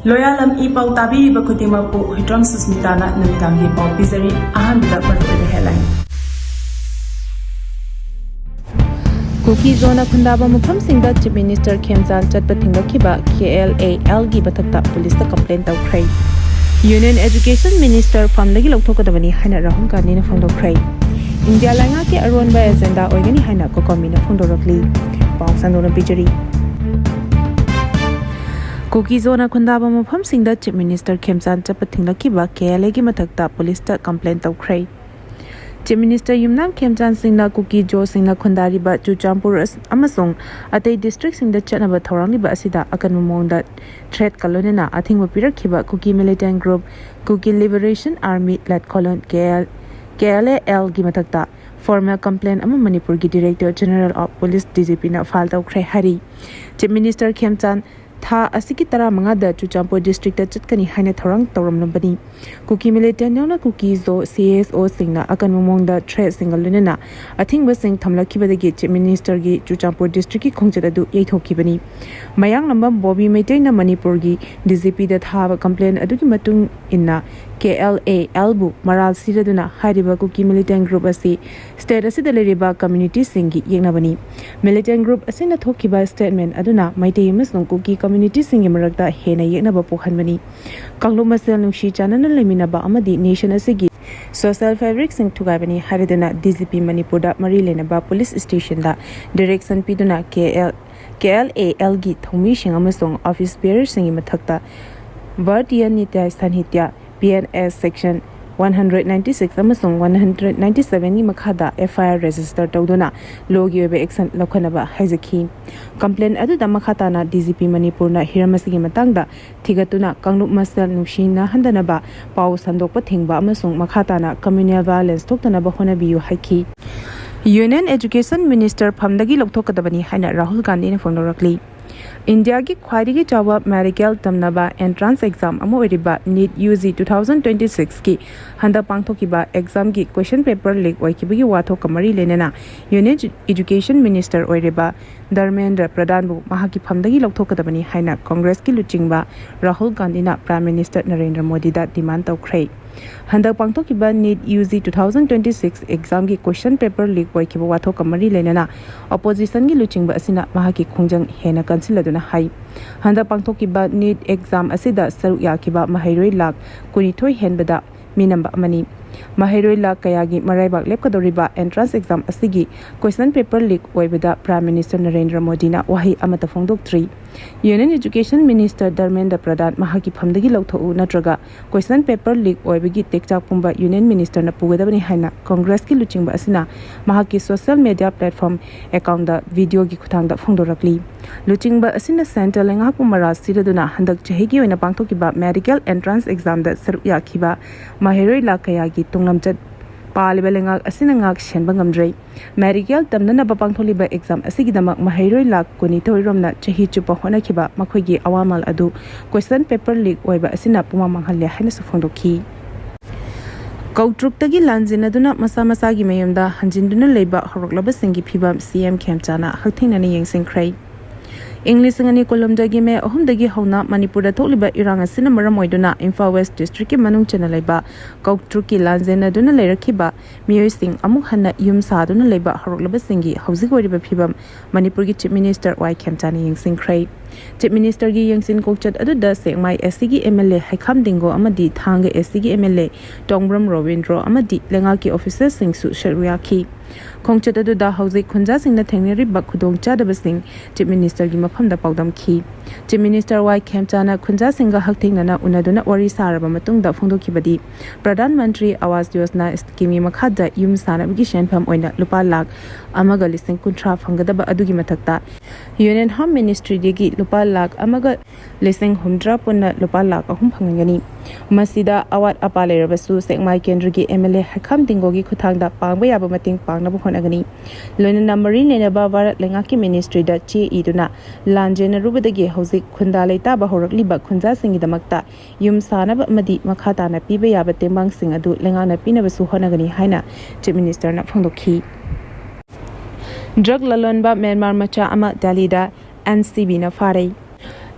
Loyalam E-PAO Tabi Bakutima Po Hitram Susmitana Namitangi Pau Pizari Ahanda Patu headline. Kuki Zona Kundaba Mupam Singda Chief Minister Khemchandna Thingkhiba Kla-Lgi Mathakta Police complaint Tourakhre. Union Education Minister Kla-Lgi Lokthokadabani Haina Rahul Gandhi na Tourakhre. India Langa ke Arwanba agenda Oigani Haina Kokomina Tourakhre. Pau Sandona Bijari. Kuki Zona Kundaba Mupam Singda Chief Minister Khemchandna Thingkhiba Kla-Lgi Mathakta Police complaint Tourakhre. Chief Minister Yumnam Khemchandna Singna Kuki Jo Singna Khundari ba Chuchampur amasong atei district singda Chatpada thorangli ba asida akan mongda threat kalonena athing pirakhiba Kuki militant group Kuki Liberation Army led colon Kla-Lgi Mathakta formal complaint ama Manipur gi Director General of Police Djpnda file Tourakhre hari. Chief Minister Khemchandna Tha asiki tara mangada Chuchampur district chatkani haina thorang tawramlambani Kuki militant na Kuki zo CSO singna akan momongda threat single lunena athingba sing thamlakhibadagi Chief Minister gi Chuchampur district ki khongjadadu yeithokibani mayang lamba Bobby Maitai na Manipur gi DGP da thaba complaint adugi matung inna Kla-Lgi maral siraduna hariba Kuki militant group asi state asida leriba community singi yengnabani militant group asina thokiba statement aduna Maitai amasong Kuki community singi marakta hena yengnaba pokhanbani kanglumasel nungshi chanana leminaba amadi nation asigi social fabric sing thugaibani haridana DGP Manipur da mari lenaba police station da direction piduna Kla-Lgi thomi sing amasong office bearer singi mathakta Vartiya Nitya Sanhitya PNS section 196 amasong 197 ni makhada FIR register tawduna logi webe action lokhanaba haizaki complaint aduda makhata na DGP Manipur na hiramasigi matangda thigatuna kanglup masal nushina handanaba pau sandokpa thingba amasong makhata na communal violence thoktanaba honabiyu haiki Union Education Minister Phamdagi lokthokadabani haina Rahul Gandhi na phondorakli India ki khwaidagi chawa medical tamnaba entrance exam amoriba NEET UG 2026 ki handa pangthokiba exam ki question paper leak oikibagi watho kamari lenena Union Education Minister oiriba Djpnda Pradhan bu mahaki phamdagi lokthokadabani haina Congress ki luchingba Rahul Gandhi na Prime Minister Narendra Modi da demand Tourakhre handa pangthokiba NEET UG 2026 exam ki question paper leak oikiba watho kamari lenena opposition gi luchingba asina mahaki khongjang hena kansiladuna hai handa pangthokiba NEET exam asida saru yakiba mahairoi lak kunithoi henbada minamba amani mahairoi lak kayagi maraibak lepkadoriba entrance exam asigi question paper leak oibada Prime Minister Narendra Modi na wahi amata phongdoktri Union Education Minister Djpnda Pradhan mahaki phamdagi lokthou natraga question paper leak oibagi tekchak pumba Union Minister na pugadabani haina Congress ki luchingba asina mahaki social media platform account da video gi khuthangda phongdorakli luchingba asina center lenga pumara siraduna handak chehigi oina pangthokiba medical entrance exam da saru yakhiba mahairoi lak kayagi tunglamchat Palibelenga asinangak shenba ngamdrei medical tamnana bapangtholiba exam asigidama mahairoi lak kunithoi romna chahi chupa honakhiba makhoigi awamal adu question paper leak oiba asina puma manghalle haina sufondokhi Kautruk tagi lanjinaduna masa masagi mayamda hanjinduna leiba horoklaba singi phibam CM Khemchandna hakthinani yengsingkhrai English ngani kolomdagi me ahumdagi hauna Manipur da tholiba iranga sina maramoiduna Imphal West district ki manung chana leiba Kautruk ki lanjena duna leirakhiba miyoi sing amuk hanna yum saduna leiba horoklaba singi hauzik wariba phibam Manipur gi Chief Minister Y Khemchandna yengsingkhrai Chief Minister gi yengsin kokchat aduda sengmai SC MLA Haikam Dingo amadi Thanga SC MLA Tongbram Rovindro amadi lenga ki officers sing su sharuyaki Khongchat aduda hauzik khunja singna thengneri bak khudong chadaba sing Chief Minister gi mafamda paudam khi Chief Minister Y Khemchandna khunja singa hakthingnana unaduna wari saraba matungda phongdokhibadi Pradhan Mantri Awas Yojana scheme makhada yum sanabgi shenpham oina lupa lakh amaga lising kuntra phangadaba adugi mathakta Union Home Ministry degi lupa lakh amaga lising humdra punna lupa lakh ahum phangani masida awat apale rabasu sekmai kendra gi MLA Haikam Dingo gi khuthangda pangba yaba mating pangna bukhonagani loina numberin nenaba Bharat lenga ki ministry da che iduna lanjena rubadagi hauzik khunda leita ba horakli ba khunja singi damakta yum sanaba amadi makhata na piba yaba tembang sing adu lenga na pina basu honagani haina Chief Minister na phongdokhi drug lalonba Myanmar macha ama Delhi da NCB na farai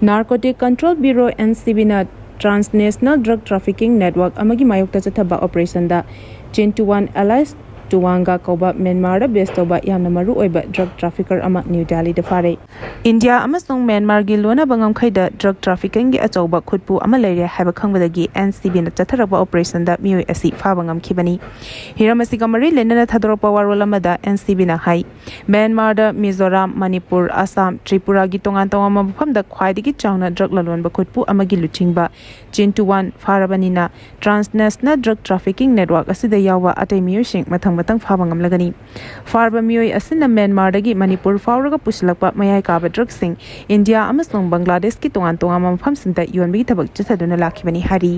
Narcotic Control Bureau NCB-na Transnational Drug Trafficking Network amagi mayokta chathaba operation da Chain to One Allies Tuwanga Koba Myanmar da base toba yamna maru oiba drug trafficker ama New Delhi da fare India amasung Myanmar gi lona bangam khaida drug trafficking gi achauba khutpu ama leire haiba khangwadagi NCB na chatharaba operation da mioi asi fabangam khibani hiramasi kamari lenana thadoropa warol amada NCB na hai Myanmar da Mizoram Manipur Assam Tripura gi tongan tawama mafam da khwaidigi chauna drug lalon ba khutpu amagi luchingba Chain to One farabanina Transnational Drug Trafficking Network asida yawa atay miyosing matang fabangam lagani farba mioi asina Myanmar dagi Manipur fauraga puslakpa mayai kaba drug sing India amasung Bangladesh ki tongan mafam sinta yonbigi tabak chathaduna lakhibani hari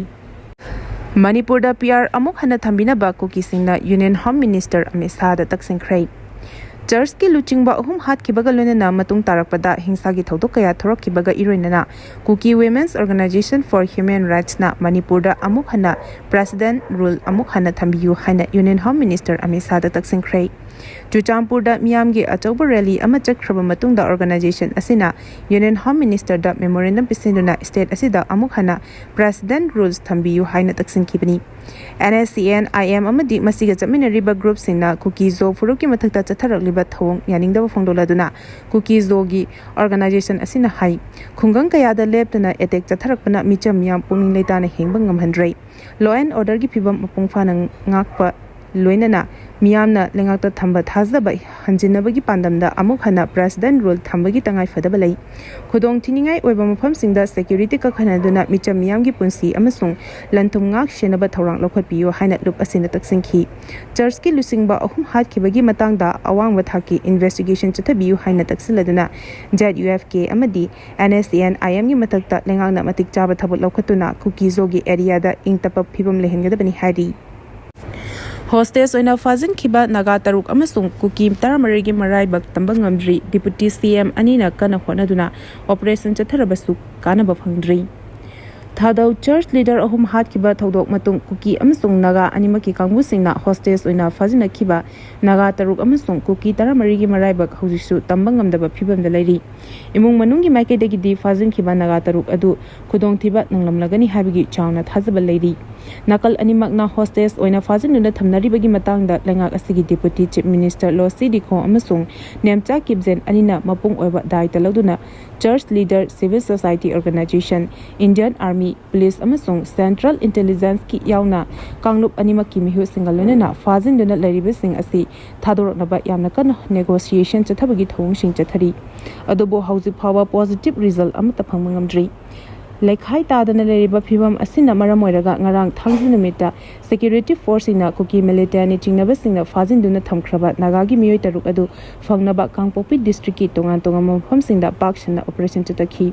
Manipur da PR amuk hana thambina ba Kuki singna Union Home Minister Amit Shah da taksingkhrai Church ki luchingba ahum hat ki baga lona matung tarakpada hingsa gi thodok kaya thorok ki baga iroinana Kuki Women's Organization for Human Rights na Manipur da amuk hana President Rule amuk hana thambiyu haina Union Home Minister Amit Shah da taksingkhrai Chuchampur da miyamgi achauba rally ama chakhraba matung da organization asina Union Home Minister da memorandum pisinduna state asida amuk hana President Rules thambiyu haina taksingkhibani NSCN IM amadi masiga chaminariba group singna Kuki zo furuki mathakta chatharakliba thawong yaningdaba phongdoladuna Kuki zo gi organization asina hai khungang kaya da leptana attack chatharakpana micham miyam puning leitana hengba ngamhandrei law and order gi phibam mapung phana ngakpa loinana miyamna lengakta thamba thazaba hanjinabagi pandamda amuk hana President Rule thambagi tangai fadaba lei khudong thiningai oiba mafam singda security ka khanaduna micham miyamgi punsi amasung lanthum ngak shenaba thorang lokhatpiyo haina lup asina taksingki church ki lusingba ahum hat khibagi matangda awang wathaki investigation chathabiyu haina taksiladuna ZUFK amadi NSCN IM gi matakta lengangna matik chaba thabut lokhatuna Kuki zogi area da ingtapa phibam lehengadabani hari Hostess oina Thingkhiba naga taruk amasung Kuki taramarigi maraibak tamba ngamdri Deputy CM anina kana honaduna operation chatharabasu kanaba phangdri Thadau church leader ahum hatkiba thodok matung Kuki amasung naga animaki kangusingna hostess oina Thingkhiba naga taruk amasung Kuki taramarigi maraibak haujisu tamba ngamdaba phibamda lairi imung manungi maikaidagi di Thingkhiba naga taruk adu khudong thiba nanglamlagani habigi chauna thazaba lairi nakal animakna hostess oina Thingkhiba thamnaribagi matangda lengak asigi deputy chief minister Lo Sidikho amasung nemcha kibzen anina mapung oiba daita loduna church leader civil society organization Indian Army police amasung central intelligence ki yauna kanglup animaki mihu singalona Thingkhiba laribasing asi thadornaba yamna kan negotiation chathabagi thong sing chathari adobo hauji phawa positive result amata phangmangamdri Lekhai tadana leriba phibam asina maramoiraga ngarang thangji numita security force ina Kuki military chingnaba singna Thingkhiba thamkhraba nagagi miyoi taruk adu phangnaba Kangpokpi district ki tongan mafam singda pakshana operation chatakhi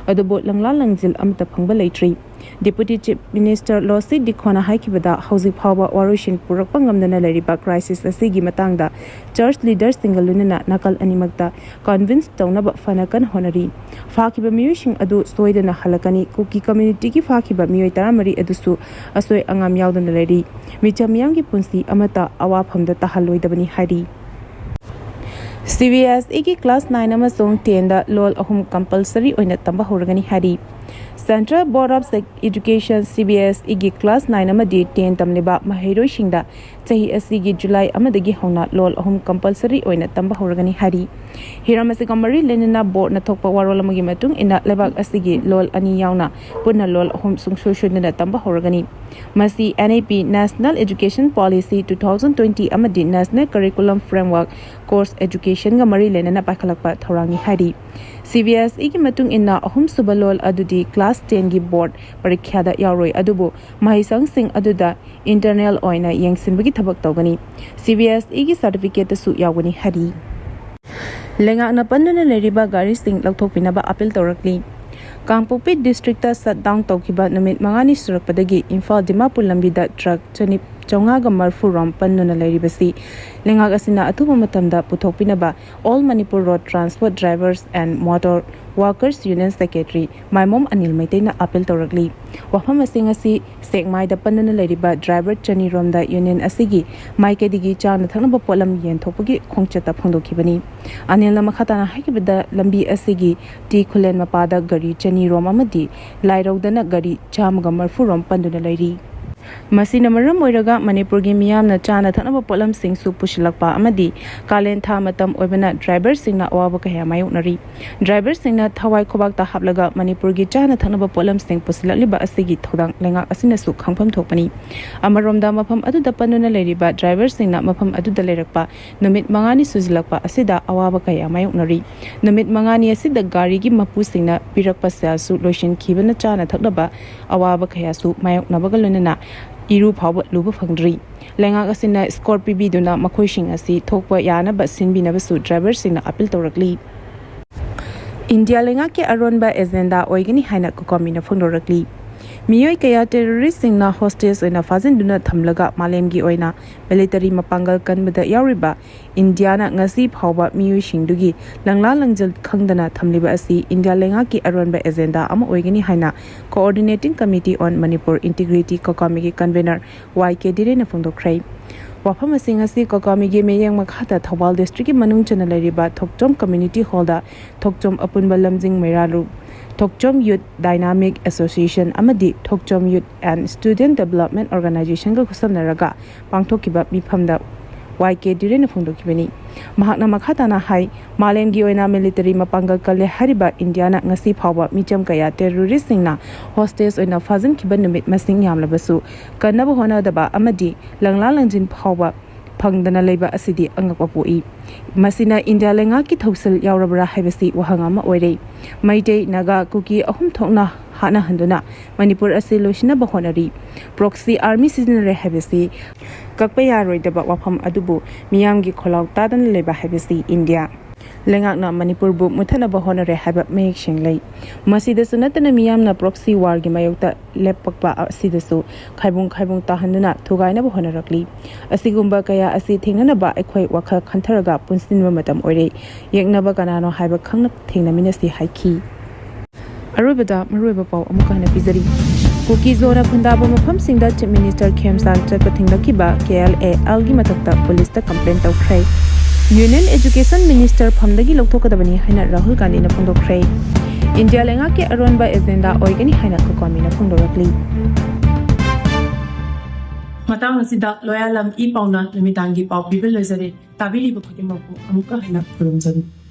adubo langla langjil amta phangba leitri Deputy Chief Minister Lo Sidikho haikibada hauji phawa warushin purakpa ngamdana leriba crisis asigi matangda church leaders singalunana nakal animakta convince tawnaba fanakan honari fakhiba miyosing adu soidana halakani Kuki community ki fakhiba miyoi taramari adusu asoi angam yaudana leri michamyamgi punsi amata awaphamda tahalloidabani hari CBSE ki class 9 amasung 10 da lol ahum compulsory oina tamba horgani hari Central Board of Education CBSE gi class 9 amadi 10 tamliba mahairoi singda chahi asigi July amadagi hauna lol ahum compulsory oina tamba horgani hari hiramasi kamari lenina board na thokpa warol amagi matung ina lebak asigi lol ani yauna punna lol ahum sungshoshunna tamba horgani masi NAP National Education Policy 2020 amadi National Curriculum Framework Course Education ga mari lenina pakhalakpa thorangi hari CBSE ki matung ina ahum subalol adudi class 10 gi board parikha da yauroi adubu mahisang sing aduda internal oina yengsinbagi thabak tawgani CBSE gi certificate su yawani hari lenga na pandana leriba gari sing lakthok pinaba appeal tawrakli Kangpokpi district ta shutdown tawkiba numit mangani surakpadagi Imphal Dimapur lambida truck Chongaga Marfuram Panduna Laribasi, Lengak Asina Atuba Matamda Putopinaba, All Manipur Road Transport Drivers and Motor Workers Union Secretary, my mom Anil Maitena Appeal Tourakhre. Wafam Asingasi, Sek Mai the Pandana Lariba, Driver Chani Romda Union Asigi, Maike Digi Chan, Tanaba Polam Yen Topugi, Khemchandna Khibani. Anil Makhatana Hakibada Lambi Asigi, T Kulen Mapada Gari Chani Romamadi, Lairo Dana Gari, Chamaga Marfuram Panduna Lari. Masina maram oiraga Manipurgi miyamna chana thanaba polam singsu pushilakpa amadi kalen tha matam oibana driver singna awaba ka mayuknari driver singna thawai khobak ta haplaga Manipurgi chana thanaba polam sing pusilakliba asigi thodang lengak asina su khangpham thokpani amaromda mafam aduda panuna leriba driver singna mafam aduda lerakpa numit mangani sujilakpa asida awaba ka mayuknari numit mangani asida gari gi mapu singna pirakpa su loishin khibana chana thaklaba awaba ka su mayuknabaga lunana Iru Power Luba Fangdri. Lengak Asina Scorpi Biduna Makoishing Asi Tokwa Yana but Sinbi Navasu drivers in the Appeal Tourakhre. India Lengaki Aronba Ezenda Oigani Haina Kukomina Fundorakli. Miyoi kaya terrorist singna hostage oina fazin duna thamlaga malemgi oina military mapangal kanbada yauriba Indiana ngasi phawba miyoi singdugi langla langjal khangdana thamliba asi India lengaki aronba agenda ama oigani haina Coordinating Committee on Manipur Integrity Kokomigi convener YK Dire na Phongdokhre Wafam Asingasi Kokomigi meyang makhata Thawal district manung chana lariba Thokchom Community Hall da Thokchom Apunba lamjing Meralu Thokchom Youth Dynamic Association Amadi Thokchom Youth and Student Development Organization ga khusamnaraga pangthokkiba mifamda YK Dire na Phongdokhibani mahakna makhatana hai malemgi oina military mapangal kale hariba Indiana ngasi phawba micham kaya terrorist singna hostage oina fazin khiba numit masing yamlabasu kanaba hona daba amadi langla langjin phawba Pangdana Leba Asidi Angapoi. Masina India Lengaki Tosil Yaurabra Havasi Wahangama Ore. Maite Naga Kuki Ahum Tokna Hana Handuna. Manipur Asiloshina Bahonari. Proxy Army Seasonary Havasi. Kakpaya Roidaba Wapam Adubu. Miyamgi Kolau Tadan Leba Havasi India. Lengak na Manipur bu muthana bahonare haba mek shinglei masida sunatana miyam na proxy war gi mayokta lepakpa asidasu khaibung tahanuna thugaina bahonarakli asigumba kaya asi thingnana ba ekhoi wakha khantharaga punsinwa matam oire yeknaba kanano haiba khangna thingna minasi haiki arubada maruiba pau amuka na pizari Kuki Zona Kundaba mafam singda Chief Minister Khemchandna Thingkhiba Kla-Lgi Mathakta Police ta complaint Tourakhre Union Education Minister Phamdagi Loktokadabani Haina Rahul Gandhi na Phongdokhre India Lengaki Aronba agenda oigani Haina Kokomi na Phongdokhre Matang asida loyalam E-PAO na namitangi pau bibil lezari tabili bakutimapu amuka Haina Khemchandna